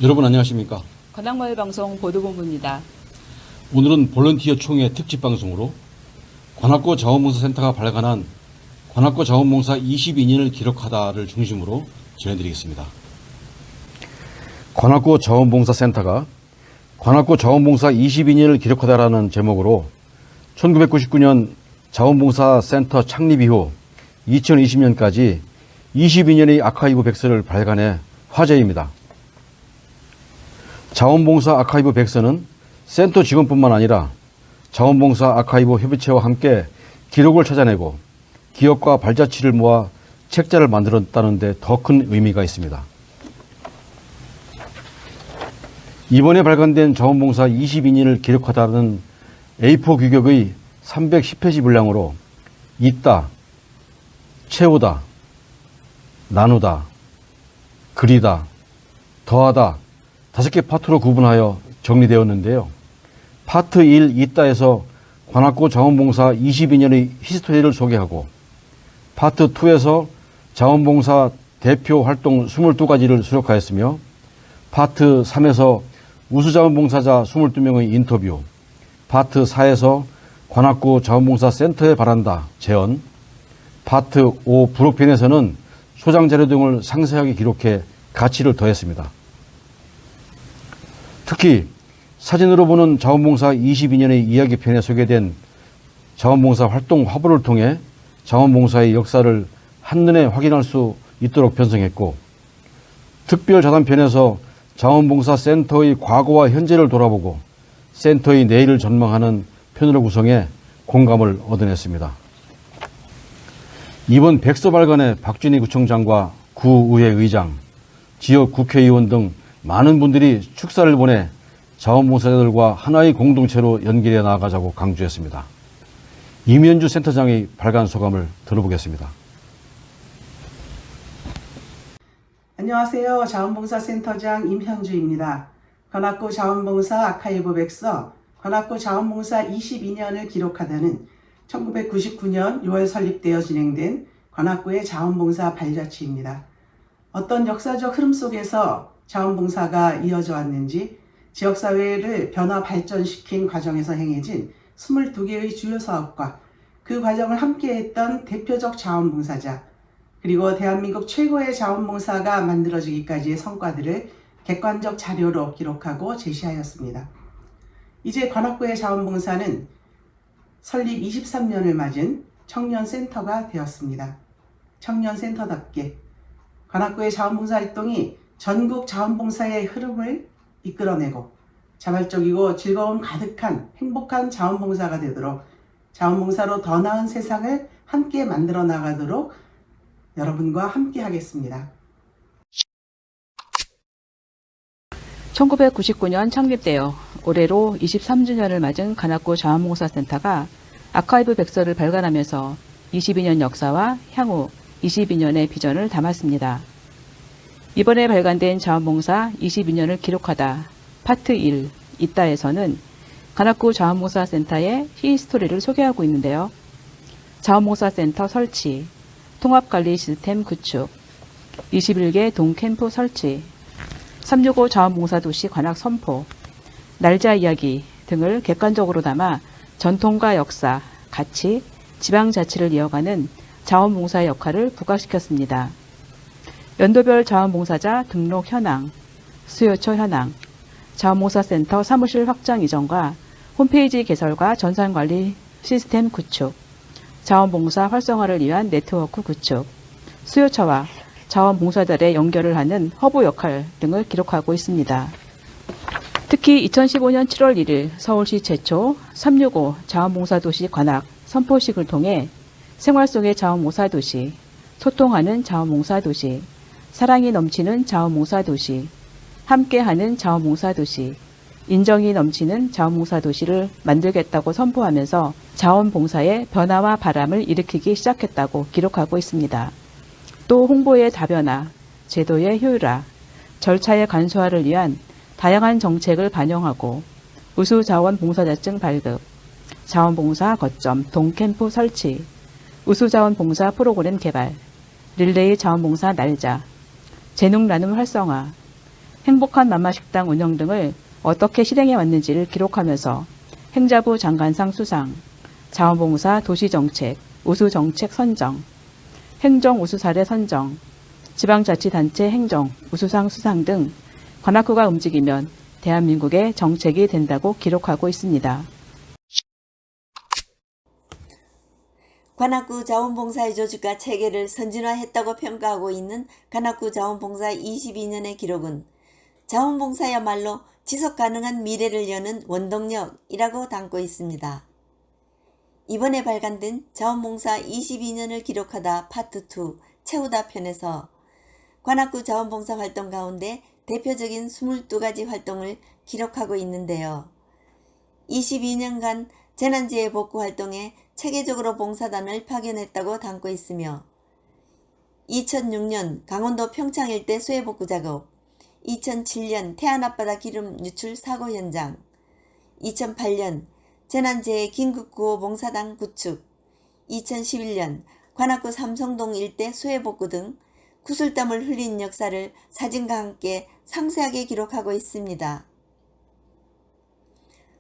여러분 안녕하십니까? 관악마을방송 보도본부입니다. 오늘은 볼런티어 총회 특집 방송으로 관악구 자원봉사센터가 발간한 관악구 자원봉사 22년을 기록하다를 중심으로 전해드리겠습니다. 관악구 자원봉사센터가 관악구 자원봉사 22년을 기록하다라는 제목으로 1999년 자원봉사센터 창립 이후 2020년까지 22년의 아카이브 백서를 발간해 화제입니다. 자원봉사 아카이브 백서는 센터 직원뿐만 아니라 자원봉사 아카이브 협의체와 함께 기록을 찾아내고 기업과 발자취를 모아 책자를 만들었다는 데 더 큰 의미가 있습니다. 이번에 발간된 자원봉사 22년을 기록하다는 A4 규격의 310페이지 분량으로 있다, 채우다, 나누다, 그리다, 더하다 5개 파트로 구분하여 정리되었는데요. 파트 1 있다에서 관악구 자원봉사 22년의 히스토리를 소개하고 파트 2에서 자원봉사 대표 활동 22가지를 수록하였으며 파트 3에서 우수자원봉사자 22명의 인터뷰, 파트 4에서 관악구 자원봉사 센터에 바란다 제언, 파트 5 부록편에서는 소장자료 등을 상세하게 기록해 가치를 더했습니다. 특히 사진으로 보는 자원봉사 22년의 이야기편에 소개된 자원봉사 활동 화보를 통해 자원봉사의 역사를 한눈에 확인할 수 있도록 편성했고, 특별자단편에서 자원봉사 센터의 과거와 현재를 돌아보고 센터의 내일을 전망하는 편으로 구성해 공감을 얻어냈습니다. 이번 백서 발간에 박준희 구청장과 구의회 의장, 지역 국회의원 등 많은 분들이 축사를 보내 자원봉사자들과 하나의 공동체로 연결해 나아가자고 강조했습니다. 이면주 센터장의 발간 소감을 들어보겠습니다. 안녕하세요. 자원봉사센터장 임현주입니다. 관악구 자원봉사 아카이브 백서 관악구 자원봉사 22년을 기록하다는 1999년 6월 설립되어 진행된 관악구의 자원봉사 발자취입니다. 어떤 역사적 흐름 속에서 자원봉사가 이어져 왔는지 지역사회를 변화 발전시킨 과정에서 행해진 22개의 주요 사업과 그 과정을 함께했던 대표적 자원봉사자, 그리고 대한민국 최고의 자원봉사가 만들어지기까지의 성과들을 객관적 자료로 기록하고 제시하였습니다. 이제 관악구의 자원봉사는 설립 23년을 맞은 청년센터가 되었습니다. 청년센터답게 관악구의 자원봉사 활동이 전국 자원봉사의 흐름을 이끌어내고 자발적이고 즐거움 가득한 행복한 자원봉사가 되도록 자원봉사로 더 나은 세상을 함께 만들어 나가도록 여러분과 함께 하겠습니다. 1999년 창립되어 올해로 23주년을 맞은 관악구 자원봉사센터가 아카이브 백서를 발간하면서 22년 역사와 향후 22년의 비전을 담았습니다. 이번에 발간된 자원봉사 22년을 기록하다 파트 1 있다에서는 관악구 자원봉사센터의 히스토리를 소개하고 있는데요. 자원봉사센터 설치, 통합관리 시스템 구축, 21개 동캠프 설치, 365 자원봉사도시 관악 선포, 날짜 이야기 등을 객관적으로 담아 전통과 역사, 가치, 지방자치를 이어가는 자원봉사의 역할을 부각시켰습니다. 연도별 자원봉사자 등록 현황, 수요처 현황, 자원봉사센터 사무실 확장 이전과 홈페이지 개설과 전산관리 시스템 구축, 자원봉사 활성화를 위한 네트워크 구축, 수요처와 자원봉사자들의 연결을 하는 허브 역할 등을 기록하고 있습니다. 특히 2015년 7월 1일 서울시 최초 365 자원봉사도시 관악 선포식을 통해 생활 속의 자원봉사도시, 소통하는 자원봉사도시, 사랑이 넘치는 자원봉사도시, 함께하는 자원봉사도시, 인정이 넘치는 자원봉사도시를 만들겠다고 선포하면서 자원봉사의 변화와 바람을 일으키기 시작했다고 기록하고 있습니다. 또 홍보의 다변화, 제도의 효율화, 절차의 간소화를 위한 다양한 정책을 반영하고 우수자원봉사자증 발급, 자원봉사 거점 동캠프 설치, 우수자원봉사 프로그램 개발, 릴레이 자원봉사 날짜, 재능 나눔 활성화, 행복한 맘마식당 운영 등을 어떻게 실행해 왔는지를 기록하면서 행자부 장관상 수상, 자원봉사 도시정책, 우수정책 선정, 행정 우수사례 선정, 지방자치단체 행정 우수상 수상 등 관악구가 움직이면 대한민국의 정책이 된다고 기록하고 있습니다. 관악구 자원봉사의 조직과 체계를 선진화했다고 평가하고 있는 관악구 자원봉사 22년의 기록은 자원봉사야말로 지속가능한 미래를 여는 원동력이라고 담고 있습니다. 이번에 발간된 자원봉사 22년을 기록하다 파트 2 채우다 편에서 관악구 자원봉사 활동 가운데 대표적인 22가지 활동을 기록하고 있는데요. 22년간 재난지혜 복구 활동에 체계적으로 봉사단을 파견했다고 담고 있으며 2006년 강원도 평창 일대 수해복구 작업, 2007년 태안 앞바다 기름 유출 사고 현장, 2008년 재난재해 긴급구호 봉사단 구축, 2011년 관악구 삼성동 일대 수해복구 등 구슬땀을 흘린 역사를 사진과 함께 상세하게 기록하고 있습니다.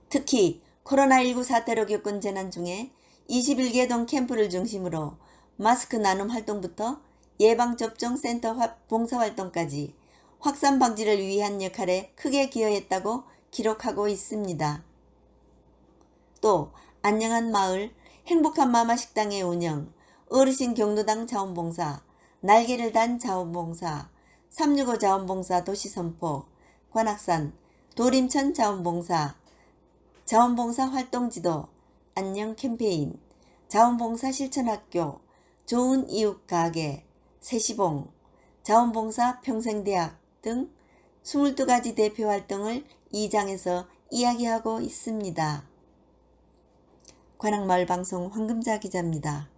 특히 코로나19 사태로 겪은 재난 중에 21개동 캠프를 중심으로 마스크 나눔 활동부터 예방접종센터 봉사활동까지 확산 방지를 위한 역할에 크게 기여했다고 기록하고 있습니다. 또 안녕한 마을, 행복한 마마식당의 운영, 어르신 경로당 자원봉사, 날개를 단 자원봉사, 365 자원봉사 도시선포, 관악산, 도림천 자원봉사, 자원봉사 활동지도, 안녕 캠페인, 자원봉사 실천학교, 좋은 이웃 가게, 세시봉, 자원봉사 평생대학 등 22가지 대표 활동을 이 장에서 이야기하고 있습니다. 관악마을 방송 황금자 기자입니다.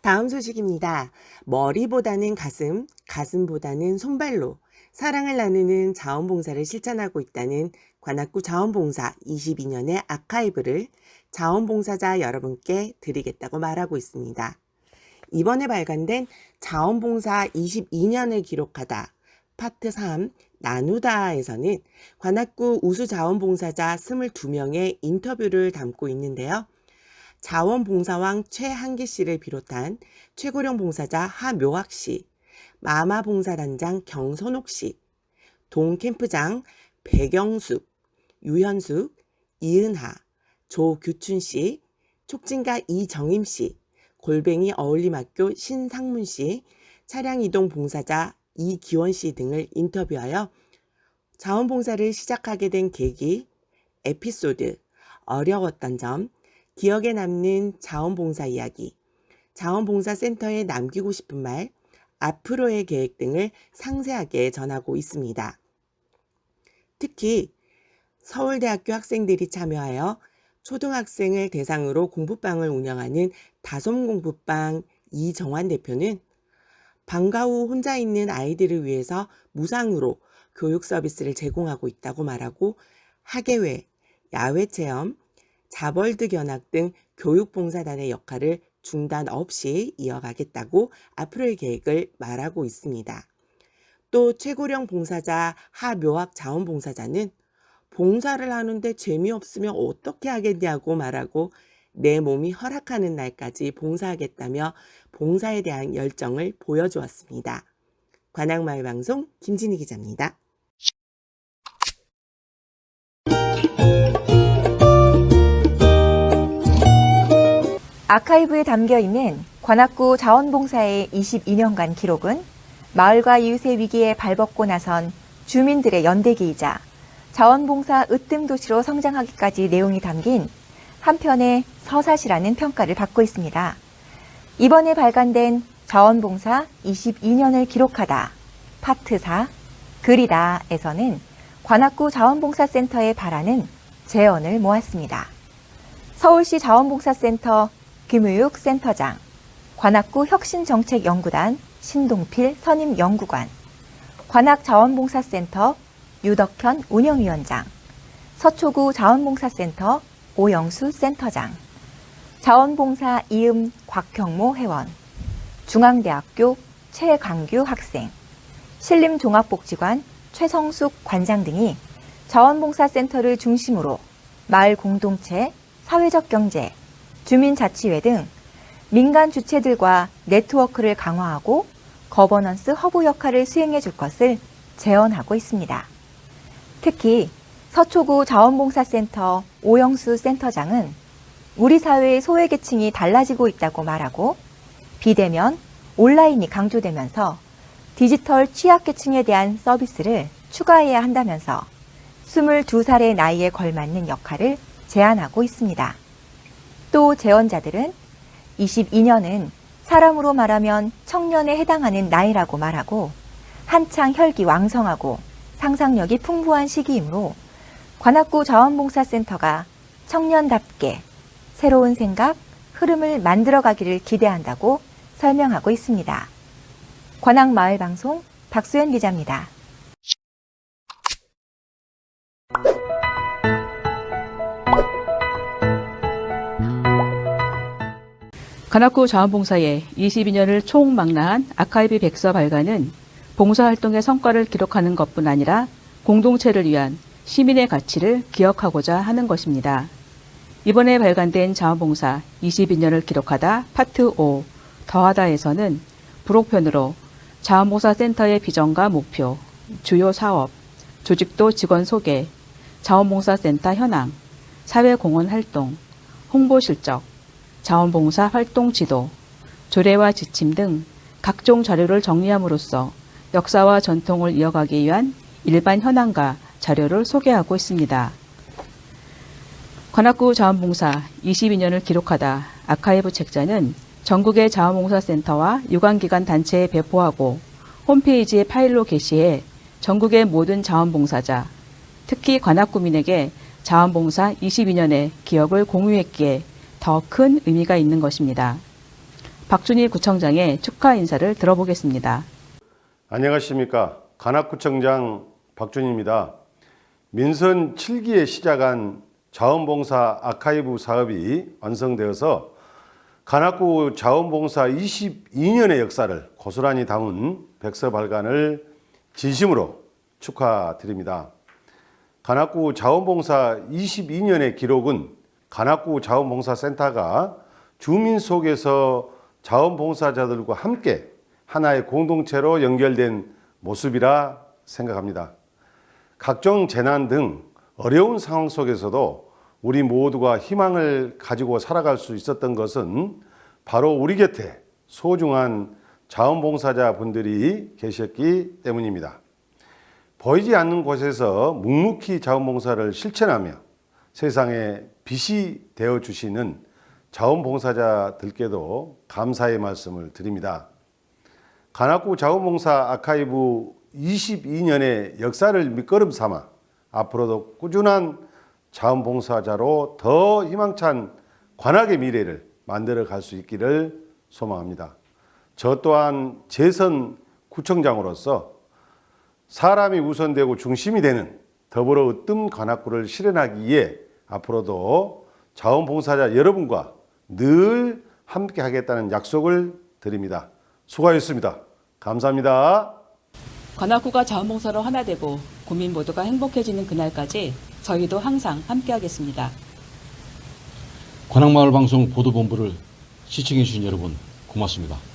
다음 소식입니다. 머리보다는 가슴, 가슴보다는 손발로 사랑을 나누는 자원봉사를 실천하고 있다는 관악구 자원봉사 22년의 아카이브를 자원봉사자 여러분께 드리겠다고 말하고 있습니다. 이번에 발간된 자원봉사 22년을 기록하다 파트 3 나누다에서는 관악구 우수자원봉사자 22명의 인터뷰를 담고 있는데요. 자원봉사왕 최한기 씨를 비롯한 최고령 봉사자 하묘학 씨, 마마봉사단장 경선옥 씨, 동캠프장 백영숙, 유현숙, 이은하, 조규춘 씨, 촉진가 이정임 씨, 골뱅이 어울림학교 신상문 씨, 차량이동 봉사자 이기원 씨 등을 인터뷰하여 자원봉사를 시작하게 된 계기, 에피소드, 어려웠던 점, 기억에 남는 자원봉사 이야기, 자원봉사센터에 남기고 싶은 말, 앞으로의 계획 등을 상세하게 전하고 있습니다. 특히 서울대학교 학생들이 참여하여 초등학생을 대상으로 공부방을 운영하는 다솜공부방 이정환 대표는 방과 후 혼자 있는 아이들을 위해서 무상으로 교육 서비스를 제공하고 있다고 말하고 학예회, 야외체험, 자벌드 견학 등 교육봉사단의 역할을 중단 없이 이어가겠다고 앞으로의 계획을 말하고 있습니다. 또 최고령 봉사자 하묘학 자원봉사자는 봉사를 하는데 재미없으면 어떻게 하겠냐고 말하고 내 몸이 허락하는 날까지 봉사하겠다며 봉사에 대한 열정을 보여주었습니다. 관악마을 방송 김진희 기자입니다. 아카이브에 담겨있는 관악구 자원봉사의 22년간 기록은 마을과 이웃의 위기에 발벗고 나선 주민들의 연대기이자 자원봉사 으뜸도시로 성장하기까지 내용이 담긴 한편의 서사시라는 평가를 받고 있습니다. 이번에 발간된 자원봉사 22년을 기록하다 파트 4 글이다에서는 관악구 자원봉사센터에 바라는 제언을 모았습니다. 서울시 자원봉사센터 김우육센터장, 관악구 혁신정책연구단 신동필 선임연구관, 관악자원봉사센터 유덕현 운영위원장, 서초구 자원봉사센터 오영수 센터장, 자원봉사 이음 곽형모 회원, 중앙대학교 최강규 학생, 신림종합복지관 최성숙 관장 등이 자원봉사센터를 중심으로 마을 공동체, 사회적 경제, 주민자치회 등 민간 주체들과 네트워크를 강화하고 거버넌스 허브 역할을 수행해 줄 것을 제언하고 있습니다. 특히 서초구 자원봉사센터 오영수 센터장은 우리 사회의 소외계층이 달라지고 있다고 말하고 비대면, 온라인이 강조되면서 디지털 취약계층에 대한 서비스를 추가해야 한다면서 22살의 나이에 걸맞는 역할을 제안하고 있습니다. 또 제언자들은 22년은 사람으로 말하면 청년에 해당하는 나이라고 말하고 한창 혈기 왕성하고 상상력이 풍부한 시기이므로 관악구 자원봉사센터가 청년답게 새로운 생각, 흐름을 만들어가기를 기대한다고 설명하고 있습니다. 관악마을방송 박수연 기자입니다. 관악구 자원봉사의 22년을 총망라한 아카이브 백서 발간은 봉사활동의 성과를 기록하는 것뿐 아니라 공동체를 위한 시민의 가치를 기억하고자 하는 것입니다. 이번에 발간된 자원봉사 22년을 기록하다 파트 5 더하다에서는 부록편으로 자원봉사센터의 비전과 목표, 주요 사업, 조직도 직원 소개, 자원봉사센터 현황, 사회공헌 활동, 홍보 실적, 자원봉사 활동 지도, 조례와 지침 등 각종 자료를 정리함으로써 역사와 전통을 이어가기 위한 일반 현황과 자료를 소개하고 있습니다. 관악구 자원봉사 22년을 기록하다 아카이브 책자는 전국의 자원봉사센터와 유관기관 단체에 배포하고 홈페이지에 파일로 게시해 전국의 모든 자원봉사자, 특히 관악구민에게 자원봉사 22년의 기억을 공유했기에 더 큰 의미가 있는 것입니다. 박준희 구청장의 축하 인사를 들어보겠습니다. 안녕하십니까. 관악구청장 박준희입니다. 민선 7기에 시작한 자원봉사 아카이브 사업이 완성되어서 관악구 자원봉사 22년의 역사를 고스란히 담은 백서 발간을 진심으로 축하드립니다. 관악구 자원봉사 22년의 기록은 관악구 자원봉사센터가 주민 속에서 자원봉사자들과 함께 하나의 공동체로 연결된 모습이라 생각합니다. 각종 재난 등 어려운 상황 속에서도 우리 모두가 희망을 가지고 살아갈 수 있었던 것은 바로 우리 곁에 소중한 자원봉사자 분들이 계셨기 때문입니다. 보이지 않는 곳에서 묵묵히 자원봉사를 실천하며 세상에 빛이 되어주시는 자원봉사자들께도 감사의 말씀을 드립니다. 관악구 자원봉사 아카이브 22년의 역사를 밑거름 삼아 앞으로도 꾸준한 자원봉사자로 더 희망찬 관악의 미래를 만들어 갈 수 있기를 소망합니다. 저 또한 재선 구청장으로서 사람이 우선되고 중심이 되는 더불어 으뜸 관악구를 실현하기 위해 앞으로도 자원봉사자 여러분과 늘 함께 하겠다는 약속을 드립니다. 수고하셨습니다. 감사합니다. 관악구가 자원봉사로 하나 되고 국민 모두가 행복해지는 그날까지 저희도 항상 함께하겠습니다. 관악마을방송 보도본부를 시청해 주신 여러분 고맙습니다.